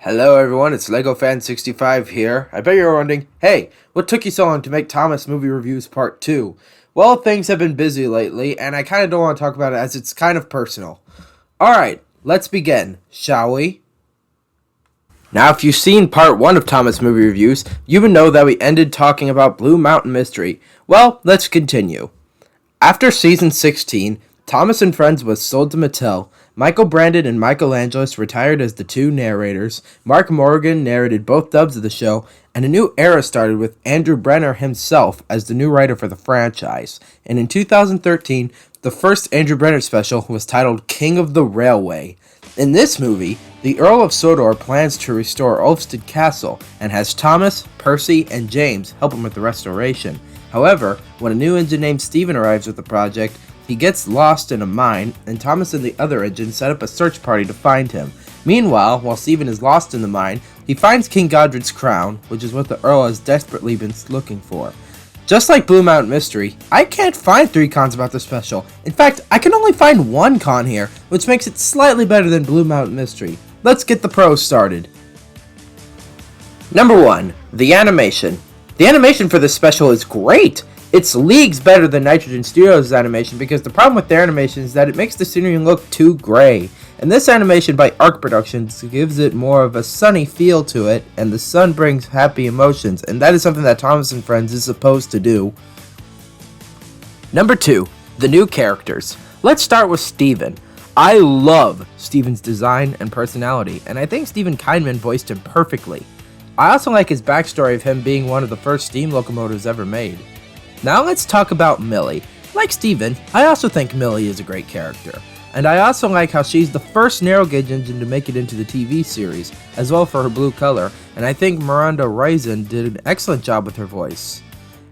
Hello everyone, it's LegoFan65 here. I bet you're wondering, hey, what took you so long to make Thomas Movie Reviews Part 2? Well, things have been busy lately, and I kind of don't want to talk about it as it's kind of personal. Alright, let's begin, shall we? Now, if you've seen Part 1 of Thomas Movie Reviews, you would know that we ended talking about Blue Mountain Mystery. Well, let's continue. After Season 16, Thomas and Friends was sold to Mattel. Michael Brandon and Michael Angelis retired as the two narrators. Mark Morgan narrated both dubs of the show, and a new era started with Andrew Brenner himself as the new writer for the franchise. And in 2013, the first Andrew Brenner special was titled King of the Railway. In this movie, the Earl of Sodor plans to restore Ulfstead Castle and has Thomas, Percy, and James help him with the restoration. However, when a new engine named Steven arrives with the project, he gets lost in a mine, and Thomas and the other engines set up a search party to find him. Meanwhile, while Steven is lost in the mine, he finds King Godred's crown, which is what the Earl has desperately been looking for. Just like Blue Mountain Mystery, I can't find 3 cons about the special. In fact, I can only find 1 con here, which makes it slightly better than Blue Mountain Mystery. Let's get the pros started. Number 1. The animation. The animation for this special is great! It's leagues better than Nitrogen Studios' animation because the problem with their animation is that it makes the scenery look too gray. And this animation by ARC Productions gives it more of a sunny feel to it, and the sun brings happy emotions, and that is something that Thomas and Friends is supposed to do. Number 2. The new characters. Let's start with Steven. I love Steven's design and personality, and I think Steven Kindman voiced him perfectly. I also like his backstory of him being one of the first steam locomotives ever made. Now let's talk about Millie. Like Steven, I also think Millie is a great character. And I also like how she's the first narrow gauge engine to make it into the TV series, as well for her blue color, and I think Miranda Raisin did an excellent job with her voice.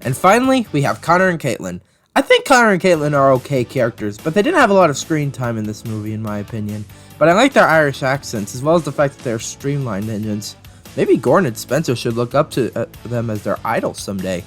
And finally, we have Connor and Caitlin. I think Connor and Caitlin are okay characters, but they didn't have a lot of screen time in this movie in my opinion. But I like their Irish accents, as well as the fact that they're streamlined engines. Maybe Gordon and Spencer should look up to them as their idols someday.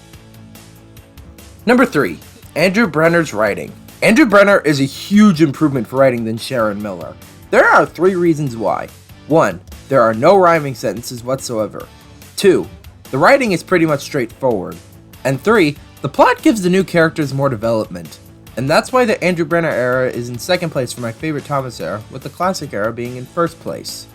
Number 3. Andrew Brenner's writing. Andrew Brenner is a huge improvement for writing than Sharon Miller. There are 3 reasons why. 1. There are no rhyming sentences whatsoever. 2. The writing is pretty much straightforward. And 3. The plot gives the new characters more development. And that's why the Andrew Brenner era is in second place for my favorite Thomas era, with the classic era being in first place.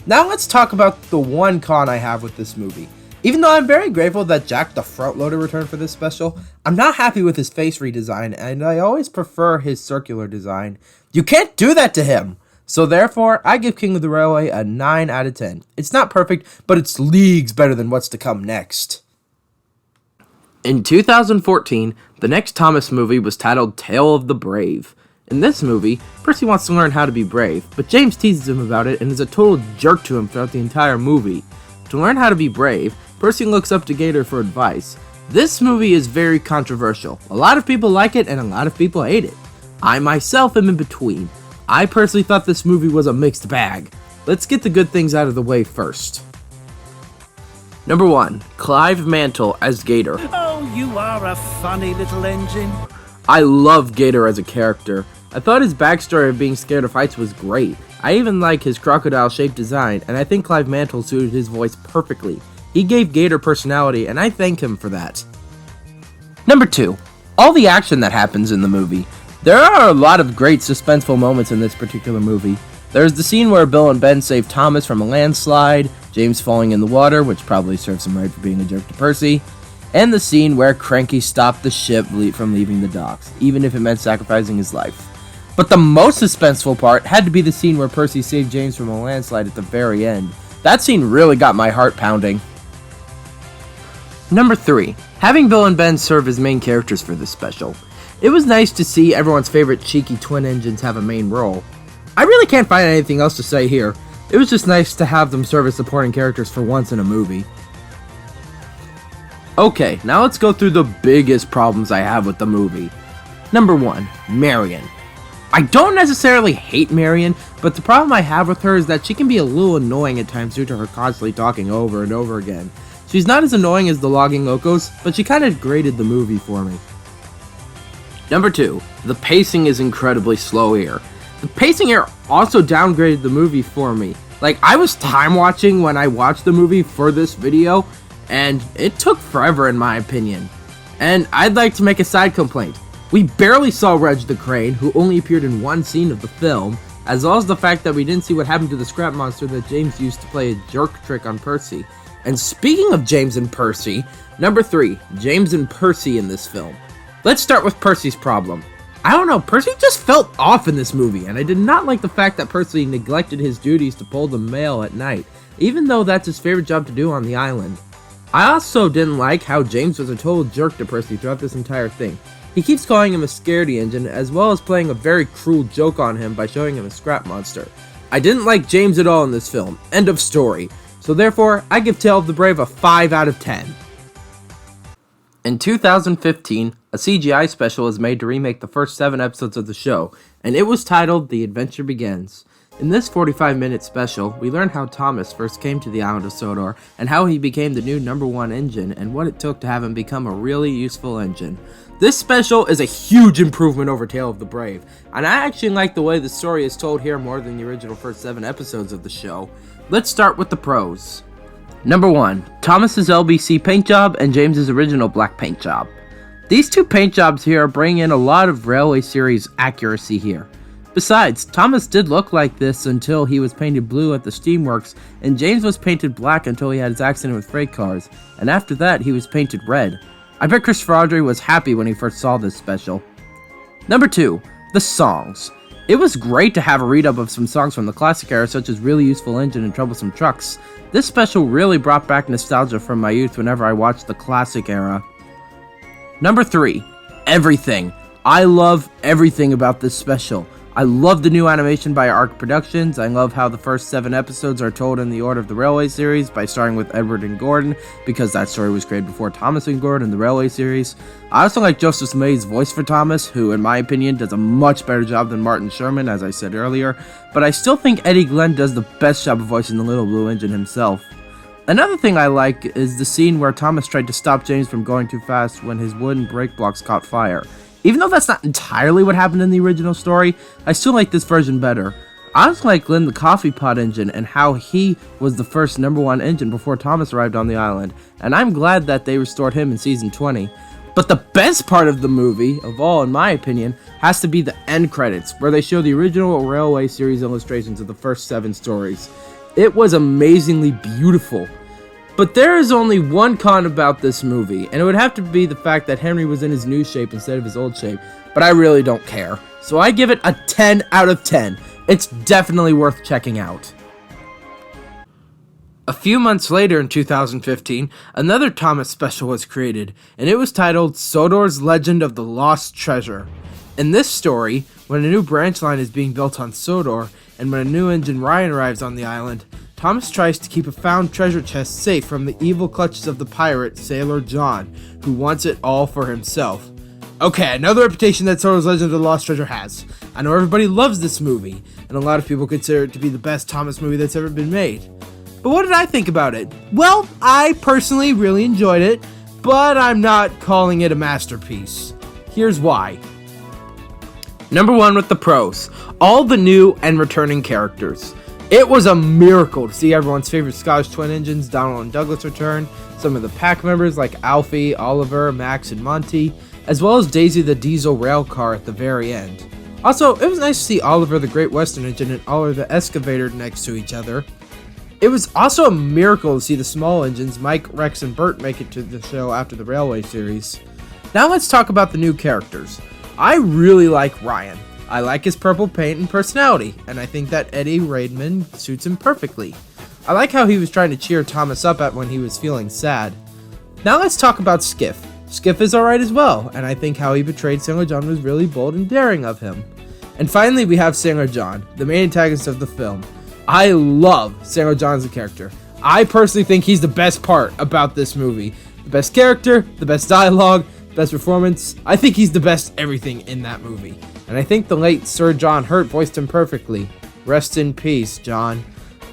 Now let's talk about the one con I have with this movie. Even though I'm very grateful that Jack the Front Loader returned for this special, I'm not happy with his face redesign, and I always prefer his circular design. You can't do that to him! So therefore, I give King of the Railway a 9 out of 10. It's not perfect, but it's leagues better than what's to come next. In 2014, the next Thomas movie was titled Tale of the Brave. In this movie, Percy wants to learn how to be brave, but James teases him about it and is a total jerk to him throughout the entire movie. To learn how to be brave, Percy looks up to Gator for advice. This movie is very controversial. A lot of people like it and a lot of people hate it. I myself am in between. I personally thought this movie was a mixed bag. Let's get the good things out of the way first. Number 1. Clive Mantle as Gator. Oh, you are a funny little engine. I love Gator as a character. I thought his backstory of being scared of heights was great. I even like his crocodile-shaped design, and I think Clive Mantle suited his voice perfectly. He gave Gator personality, and I thank him for that. Number 2. All the action that happens in the movie. There are a lot of great suspenseful moments in this particular movie. There's the scene where Bill and Ben save Thomas from a landslide, James falling in the water, which probably serves him right for being a jerk to Percy, and the scene where Cranky stopped the ship from leaving the docks, even if it meant sacrificing his life. But the most suspenseful part had to be the scene where Percy saved James from a landslide at the very end. That scene really got my heart pounding. Number 3. Having Bill and Ben serve as main characters for this special. It was nice to see everyone's favorite cheeky twin engines have a main role. I really can't find anything else to say here. It was just nice to have them serve as supporting characters for once in a movie. Okay, now let's go through the biggest problems I have with the movie. Number 1. Marion. I don't necessarily hate Marion, but the problem I have with her is that she can be a little annoying at times due to her constantly talking over and over again. She's not as annoying as the Logging Locos, but she kind of graded the movie for me. Number 2. The pacing is incredibly slow here. The pacing here also downgraded the movie for me. Like, I was time watching when I watched the movie for this video, and it took forever in my opinion. And I'd like to make a side complaint. We barely saw Reg the Crane, who only appeared in one scene of the film, as well as the fact that we didn't see what happened to the scrap monster that James used to play a jerk trick on Percy. And speaking of James and Percy, number 3, James and Percy in this film. Let's start with Percy's problem. I don't know, Percy just felt off in this movie, and I did not like the fact that Percy neglected his duties to pull the mail at night, even though that's his favorite job to do on the island. I also didn't like how James was a total jerk to Percy throughout this entire thing. He keeps calling him a scaredy engine, as well as playing a very cruel joke on him by showing him a scrap monster. I didn't like James at all in this film, end of story. So therefore, I give Tale of the Brave a 5 out of 10. In 2015, a CGI special was made to remake the first 7 episodes of the show, and it was titled The Adventure Begins. In this 45-minute special, we learn how Thomas first came to the island of Sodor, and how he became the new #1 engine, and what it took to have him become a really useful engine. This special is a huge improvement over Tale of the Brave, and I actually like the way the story is told here more than the original first 7 episodes of the show. Let's start with the pros. Number 1, Thomas's LBC paint job and James's original black paint job. These 2 paint jobs here bring in a lot of Railway series accuracy here. Besides, Thomas did look like this until he was painted blue at the Steamworks, and James was painted black until he had his accident with freight cars, and after that he was painted red. I bet Christopher Audrey was happy when he first saw this special. Number 2, the songs. It was great to have a read-up of some songs from the classic era, such as Really Useful Engine and Troublesome Trucks. This special really brought back nostalgia from my youth whenever I watched the classic era. Number 3, everything. I love everything about this special. I love the new animation by ARC Productions. I love how the first 7 episodes are told in the order of the Railway series by starting with Edward and Gordon, because that story was created before Thomas and Gordon in the Railway series. I also like Joseph May's voice for Thomas, who in my opinion does a much better job than Martin Sherman, as I said earlier, but I still think Eddie Glenn does the best job of voicing the Little Blue Engine himself. Another thing I like is the scene where Thomas tried to stop James from going too fast when his wooden brake blocks caught fire. Even though that's not entirely what happened in the original story, I still like this version better. I also like Glenn the Coffee Pot engine and how he was the first #1 engine before Thomas arrived on the island, and I'm glad that they restored him in season 20. But the best part of the movie, of all in my opinion, has to be the end credits, where they show the original Railway series illustrations of the first 7 stories. It was amazingly beautiful. But there is only one con about this movie, and it would have to be the fact that Henry was in his new shape instead of his old shape, but I really don't care. So I give it a 10 out of 10. It's definitely worth checking out. A few months later in 2015, another Thomas special was created, and it was titled Sodor's Legend of the Lost Treasure. In this story, when a new branch line is being built on Sodor, and when a new engine Ryan arrives on the island, Thomas tries to keep a found treasure chest safe from the evil clutches of the pirate Sailor John, who wants it all for himself. Okay, another reputation that Sodor's Legend of the Lost Treasure has. I know everybody loves this movie, and a lot of people consider it to be the best Thomas movie that's ever been made. But what did I think about it? Well, I personally really enjoyed it, but I'm not calling it a masterpiece. Here's why. Number 1 with the pros. All the new and returning characters. It was a miracle to see everyone's favorite Scottish twin engines, Donald and Douglas, return, some of the pack members like Alfie, Oliver, Max, and Monty, as well as Daisy the diesel rail car at the very end. Also, it was nice to see Oliver the Great Western engine and Oliver the excavator next to each other. It was also a miracle to see the small engines, Mike, Rex, and Bert, make it to the show after the Railway series. Now let's talk about the new characters. I really like Ryan. I like his purple paint and personality, and I think that Eddie Raidman suits him perfectly. I like how he was trying to cheer Thomas up when he was feeling sad. Now let's talk about Skiff. Skiff is alright as well, and I think how he betrayed Sailor John was really bold and daring of him. And finally, we have Sailor John, the main antagonist of the film. I love Sailor John as a character. I personally think he's the best part about this movie. The best character, the best dialogue, the best performance. I think he's the best everything in that movie. And I think the late Sir John Hurt voiced him perfectly. Rest in peace, John.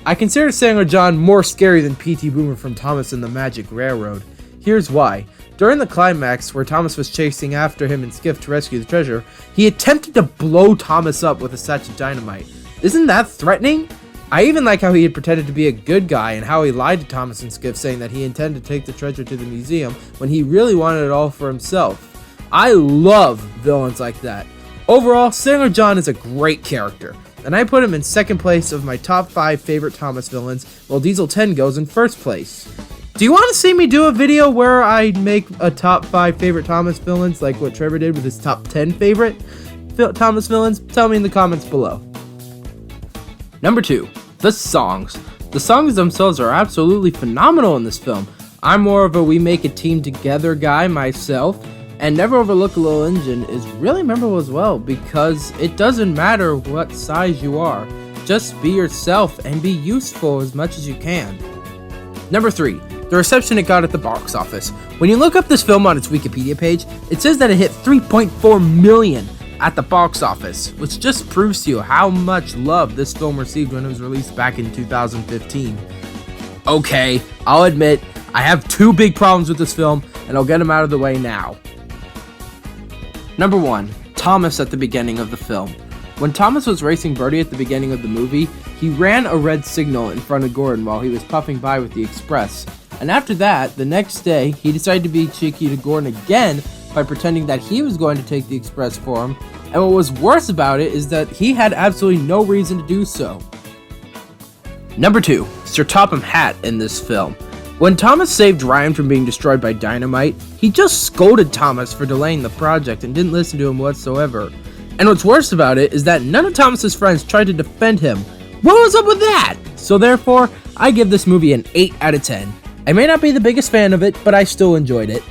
I consider Sailor John more scary than P.T. Boomer from Thomas and the Magic Railroad. Here's why. During the climax, where Thomas was chasing after him in Skiff to rescue the treasure, he attempted to blow Thomas up with a satch of dynamite. Isn't that threatening? I even like how he had pretended to be a good guy and how he lied to Thomas and Skiff saying that he intended to take the treasure to the museum when he really wanted it all for himself. I love villains like that. Overall, Sailor John is a great character, and I put him in second place of my top 5 favorite Thomas villains, while Diesel 10 goes in first place. Do you want to see me do a video where I make a top 5 favorite Thomas villains like what Trevor did with his top 10 favorite Thomas villains? Tell me in the comments below. Number 2, the songs. The songs themselves are absolutely phenomenal in this film. I'm more of a we make a team together guy myself, and Never Overlook a Little Engine is really memorable as well because it doesn't matter what size you are. Just be yourself and be useful as much as you can. Number 3, the reception it got at the box office. When you look up this film on its Wikipedia page, it says that it hit 3.4 million at the box office, which just proves to you how much love this film received when it was released back in 2015. Okay, I'll admit, I have 2 big problems with this film, and I'll get them out of the way now. Number 1, Thomas at the beginning of the film. When Thomas was racing Birdie at the beginning of the movie, he ran a red signal in front of Gordon while he was puffing by with the express. And after that, the next day, he decided to be cheeky to Gordon again by pretending that he was going to take the express for him, and what was worse about it is that he had absolutely no reason to do so. Number 2, Sir Topham Hatt in this film. When Thomas saved Ryan from being destroyed by dynamite, he just scolded Thomas for delaying the project and didn't listen to him whatsoever. And what's worse about it is that none of Thomas's friends tried to defend him. What was up with that? So therefore, I give this movie an 8 out of 10. I may not be the biggest fan of it, but I still enjoyed it.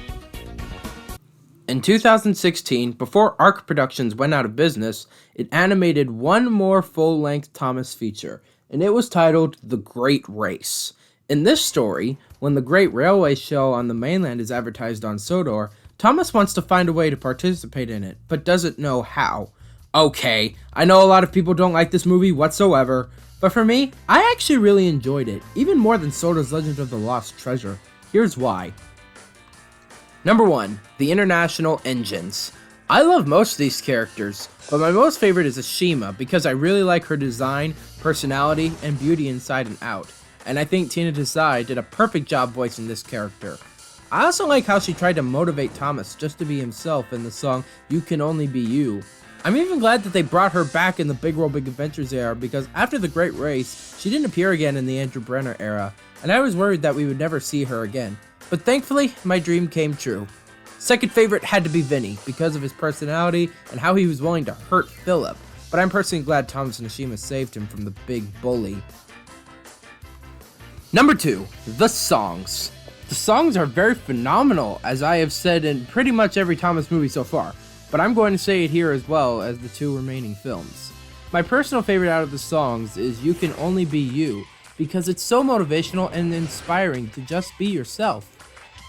In 2016, before ARC Productions went out of business, it animated one more full-length Thomas feature, and it was titled The Great Race. In this story, when the Great Railway Show on the mainland is advertised on Sodor, Thomas wants to find a way to participate in it, but doesn't know how. Okay, I know a lot of people don't like this movie whatsoever, but for me, I actually really enjoyed it, even more than Sodor's Legend of the Lost Treasure. Here's why. Number 1, the International Engines. I love most of these characters, but my most favorite is Ashima because I really like her design, personality, and beauty inside and out. And I think Tina Desai did a perfect job voicing this character. I also like how she tried to motivate Thomas just to be himself in the song You Can Only Be You. I'm even glad that they brought her back in the Big World Big Adventures era because after the Great Race, she didn't appear again in the Andrew Brenner era, and I was worried that we would never see her again. But thankfully, my dream came true. Second favorite had to be Vinny because of his personality and how he was willing to hurt Philip, but I'm personally glad Thomas and Ashima saved him from the big bully. Number 2, the songs. The songs are very phenomenal, as I have said in pretty much every Thomas movie so far, but I'm going to say it here as well as the 2 remaining films. My personal favorite out of the songs is You Can Only Be You, because it's so motivational and inspiring to just be yourself.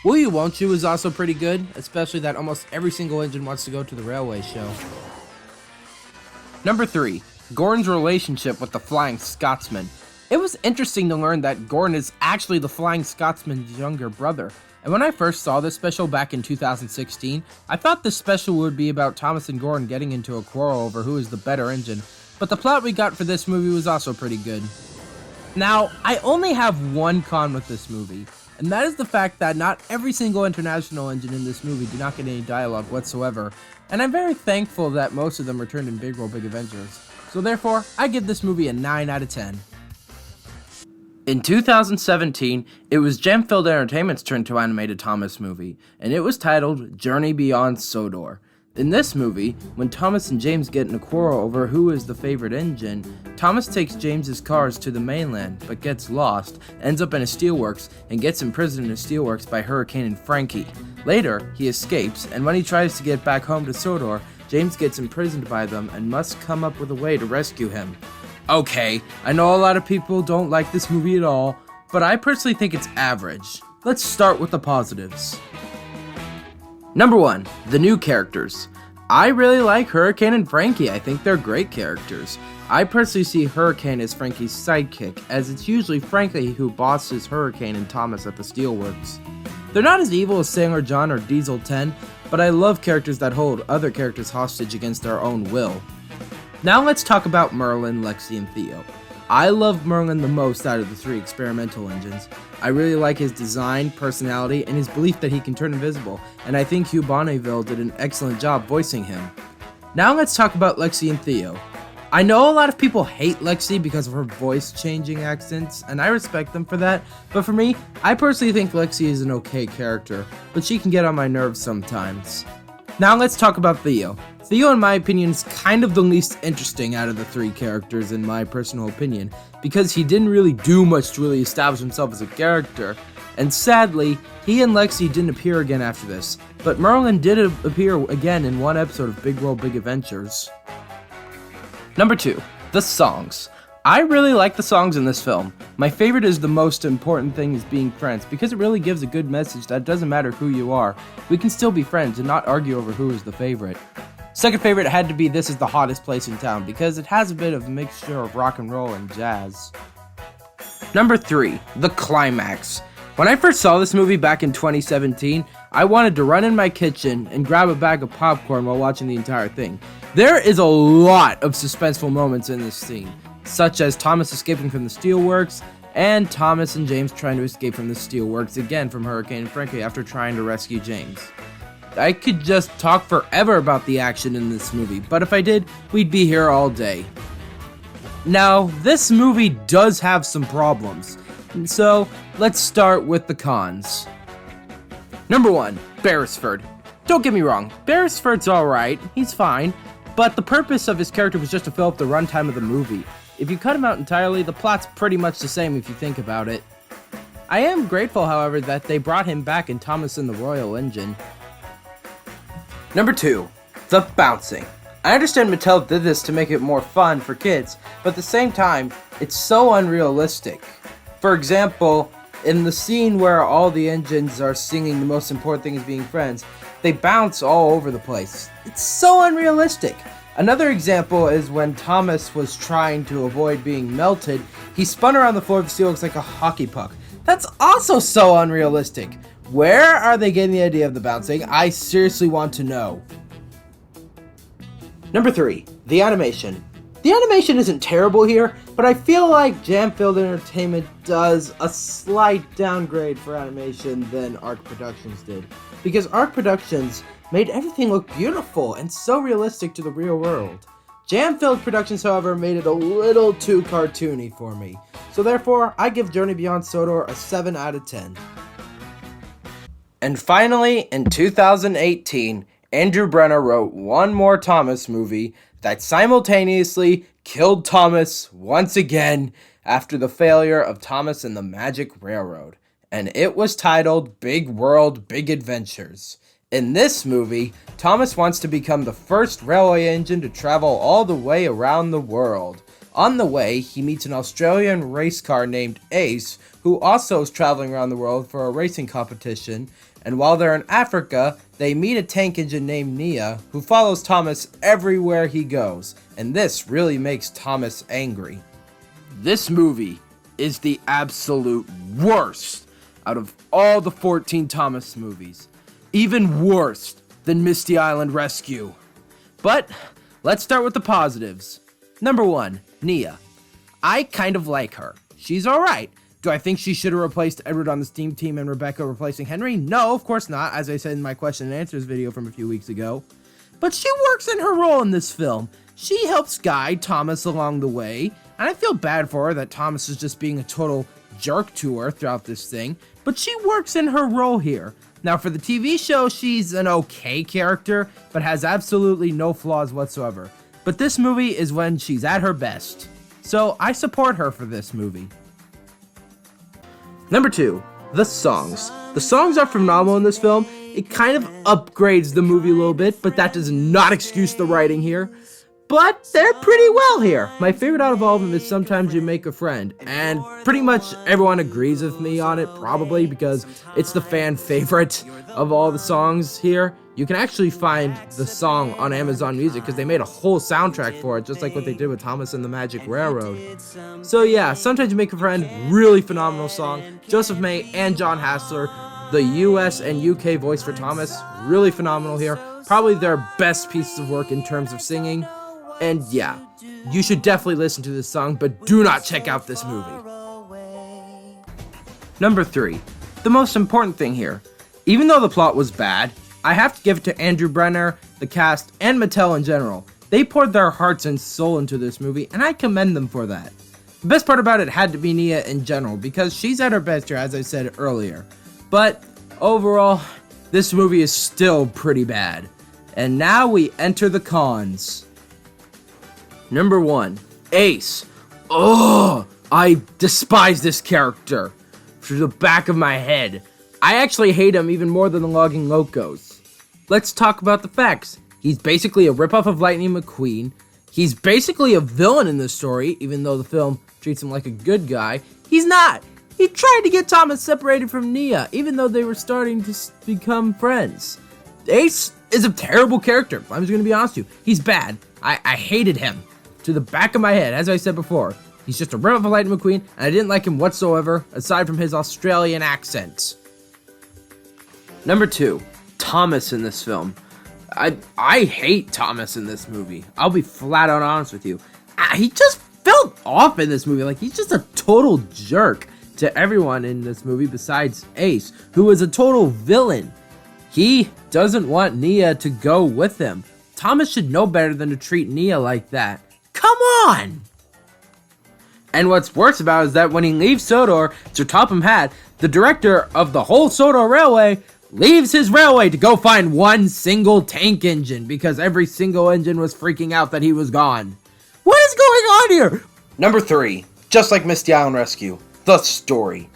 Will You Won't You is also pretty good, especially that almost every single engine wants to go to the railway show. Number 3, Gordon's relationship with the Flying Scotsman. It was interesting to learn that Gordon is actually the Flying Scotsman's younger brother, and when I first saw this special back in 2016, I thought this special would be about Thomas and Gordon getting into a quarrel over who is the better engine, but the plot we got for this movie was also pretty good. Now, I only have one con with this movie, and that is the fact that not every single international engine in this movie did not get any dialogue whatsoever, and I'm very thankful that most of them returned in Big World Big Adventures. So therefore, I give this movie a 9 out of 10. In 2017, it was Gemfield Entertainment's turn to animate a Thomas movie, and it was titled Journey Beyond Sodor. In this movie, when Thomas and James get in a quarrel over who is the favorite engine, Thomas takes James's cars to the mainland, but gets lost, ends up in a steelworks, and gets imprisoned in a steelworks by Hurricane and Frankie. Later, he escapes, and when he tries to get back home to Sodor, James gets imprisoned by them and must come up with a way to rescue him. Okay, I know a lot of people don't like this movie at all, but I personally think it's average. Let's start with the positives. Number 1, the new characters. I really like Hurricane and Frankie. I think they're great characters. I personally see Hurricane as Frankie's sidekick, as it's usually Frankie who bosses Hurricane and Thomas at the steelworks. They're not as evil as Sailor John or Diesel 10, but I love characters that hold other characters hostage against their own will. Now let's talk about Merlin, Lexi, and Theo. I love Merlin the most out of the 3 experimental engines. I really like his design, personality, and his belief that he can turn invisible, and I think Hugh Bonneville did an excellent job voicing him. Now let's talk about Lexi and Theo. I know a lot of people hate Lexi because of her voice-changing accents, and I respect them for that, but for me, I personally think Lexi is an okay character, but she can get on my nerves sometimes. Now let's talk about Theo. Theo, in my opinion, is kind of the least interesting out of the 3 characters, in my personal opinion, because he didn't really do much to really establish himself as a character, and sadly, he and Lexi didn't appear again after this, but Merlin did appear again in one episode of Big World Big Adventures. Number 2, the songs. I really like the songs in this film. My favorite is The Most Important Thing is Being Friends, because it really gives a good message that it doesn't matter who you are, we can still be friends and not argue over who is the favorite. Second favorite had to be This Is the Hottest Place in Town, because it has a bit of a mixture of rock and roll and jazz. Number 3, the climax. When I first saw this movie back in 2017, I wanted to run in my kitchen and grab a bag of popcorn while watching the entire thing. There is a lot of suspenseful moments in this scene, such as Thomas escaping from the steelworks, and Thomas and James trying to escape from the steelworks again from Hurricane Frankie after trying to rescue James. I could just talk forever about the action in this movie, but if I did, we'd be here all day. Now, this movie does have some problems, so let's start with the cons. Number 1, Beresford. Don't get me wrong, Beresford's alright, he's fine, but the purpose of his character was just to fill up the runtime of the movie. If you cut him out entirely, the plot's pretty much the same if you think about it. I am grateful, however, that they brought him back in Thomas and the Royal Engine. Number 2, the bouncing. I understand Mattel did this to make it more fun for kids, but at the same time, it's so unrealistic. For example, in the scene where all the engines are singing The Most Important Thing is Being Friends, they bounce all over the place. It's so unrealistic. Another example is when Thomas was trying to avoid being melted, he spun around the floor of the steelworks like a hockey puck. That's also so unrealistic. Where are they getting the idea of the bouncing? I seriously want to know. Number 3, the animation. The animation isn't terrible here, but I feel like Jam-Filled Entertainment does a slight downgrade for animation than ARC Productions did, because ARC Productions made everything look beautiful and so realistic to the real world. Jam-Filled Productions, however, made it a little too cartoony for me, so therefore, I give Journey Beyond Sodor a 7 out of 10. And finally, in 2018, Andrew Brenner wrote one more Thomas movie that simultaneously killed Thomas once again after the failure of Thomas and the Magic Railroad, and it was titled Big World, Big Adventures. In this movie, Thomas wants to become the first railway engine to travel all the way around the world. On the way, he meets an Australian race car named Ace, who also is traveling around the world for a racing competition, and while they're in Africa, they meet a tank engine named Nia, who follows Thomas everywhere he goes, and this really makes Thomas angry. This movie is the absolute worst out of all the 14 Thomas movies. Even worse than Misty Island Rescue. But let's start with the positives. Number 1, Nia. I kind of like her. She's alright. Do I think she should have replaced Edward on the Steam Team and Rebecca replacing Henry? No, of course not, as I said in my question and answers video from a few weeks ago. But she works in her role in this film. She helps guide Thomas along the way, and I feel bad for her that Thomas is just being a total jerk to her throughout this thing, but she works in her role here. Now for the TV show, she's an okay character, but has absolutely no flaws whatsoever. But this movie is when she's at her best. So I support her for this movie. Number 2, the songs. The songs are phenomenal in this film. It kind of upgrades the movie a little bit, but that does not excuse the writing here. But they're pretty well here. My favorite out of all of them is Sometimes You Make a Friend, and pretty much everyone agrees with me on it, probably, because it's the fan favorite of all the songs here. You can actually find the song on Amazon Music because they made a whole soundtrack for it, just like what they did with Thomas and the Magic Railroad. So yeah, Sometimes You Make a Friend, really phenomenal song. Joseph May and John Hassler, the US and UK voice for Thomas, really phenomenal here. Probably their best pieces of work in terms of singing. And yeah, you should definitely listen to this song, but do not check out this movie. Number 3. The most important thing here. Even though the plot was bad, I have to give it to Andrew Brenner, the cast, and Mattel in general. They poured their hearts and soul into this movie, and I commend them for that. The best part about it had to be Nia in general, because she's at her best here, as I said earlier. But overall, this movie is still pretty bad. And now we enter the cons. Number 1, Ace. Oh, I despise this character through the back of my head. I actually hate him even more than the Logging Locos. Let's talk about the facts. He's basically a ripoff of Lightning McQueen. He's basically a villain in this story, even though the film treats him like a good guy. He's not. He tried to get Thomas separated from Nia, even though they were starting to become friends. Ace is a terrible character. I'm just going to be honest with you. He's bad. I hated him to the back of my head, as I said before. He's just a ripoff of Lightning McQueen, and I didn't like him whatsoever, aside from his Australian accent. Number 2, Thomas in this film. I hate Thomas in this movie. I'll be flat out honest with you. He just felt off in this movie. Like, he's just a total jerk to everyone in this movie besides Ace, who is a total villain. He doesn't want Nia to go with him. Thomas should know better than to treat Nia like that. Come on! And what's worse about it is that when he leaves Sodor, Sir Topham Hatt, the director of the whole Sodor Railway, leaves his railway to go find one single tank engine because every single engine was freaking out that he was gone. What is going on here? Number 3, just like Misty Island Rescue, the story.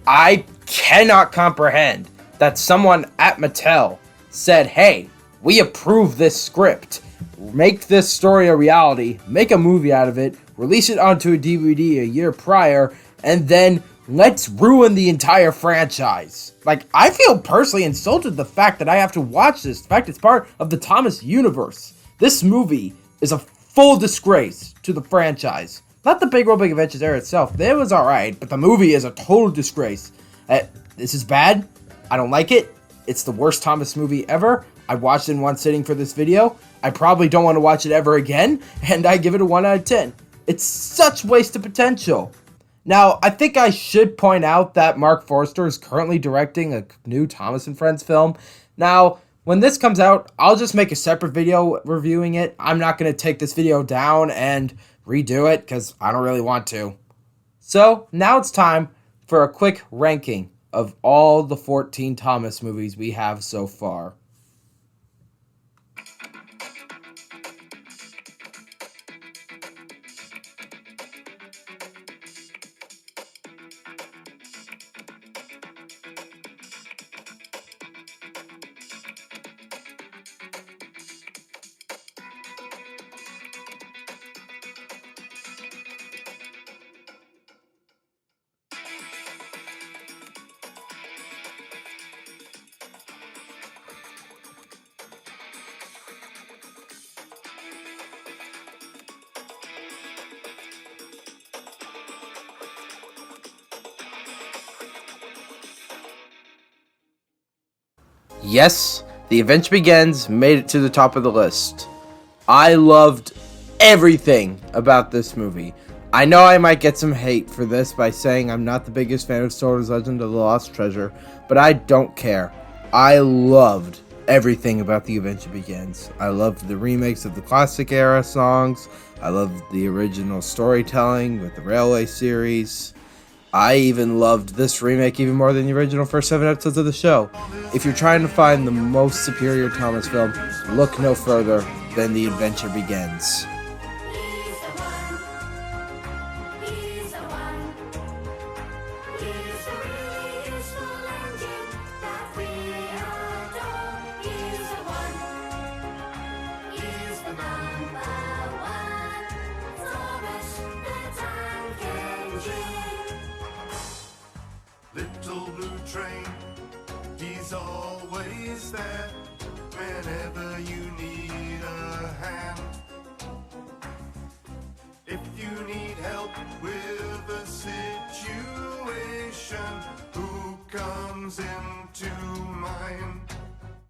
I cannot comprehend that someone at Mattel said, hey, we approve this script. Make this story a reality, make a movie out of it, release it onto a DVD a year prior, and then let's ruin the entire franchise. Like, I feel personally insulted the fact that I have to watch this. The fact it's part of the Thomas universe. This movie is a full disgrace to the franchise. Not the Big World Big Adventures era itself. It was alright, but the movie is a total disgrace. This is bad. I don't like it. It's the worst Thomas movie ever. I watched it in one sitting for this video. I probably don't want to watch it ever again, and I give it a 1 out of 10. It's such wasted potential. Now, I think I should point out that Mark Forster is currently directing a new Thomas and Friends film. Now, when this comes out, I'll just make a separate video reviewing it. I'm not going to take this video down and redo it because I don't really want to. So, now it's time for a quick ranking of all the 14 Thomas movies we have so far. Yes, The Adventure Begins made it to the top of the list. I loved everything about this movie. I know I might get some hate for this by saying I'm not the biggest fan of Star Wars Legend of the Lost Treasure, but I don't care. I loved everything about The Adventure Begins. I loved the remakes of the classic era songs. I loved the original storytelling with the Railway series. I even loved this remake even more than the original first 7 episodes of the show. If you're trying to find the most superior Thomas film, look no further than The Adventure Begins. Little blue train, he's always there whenever you need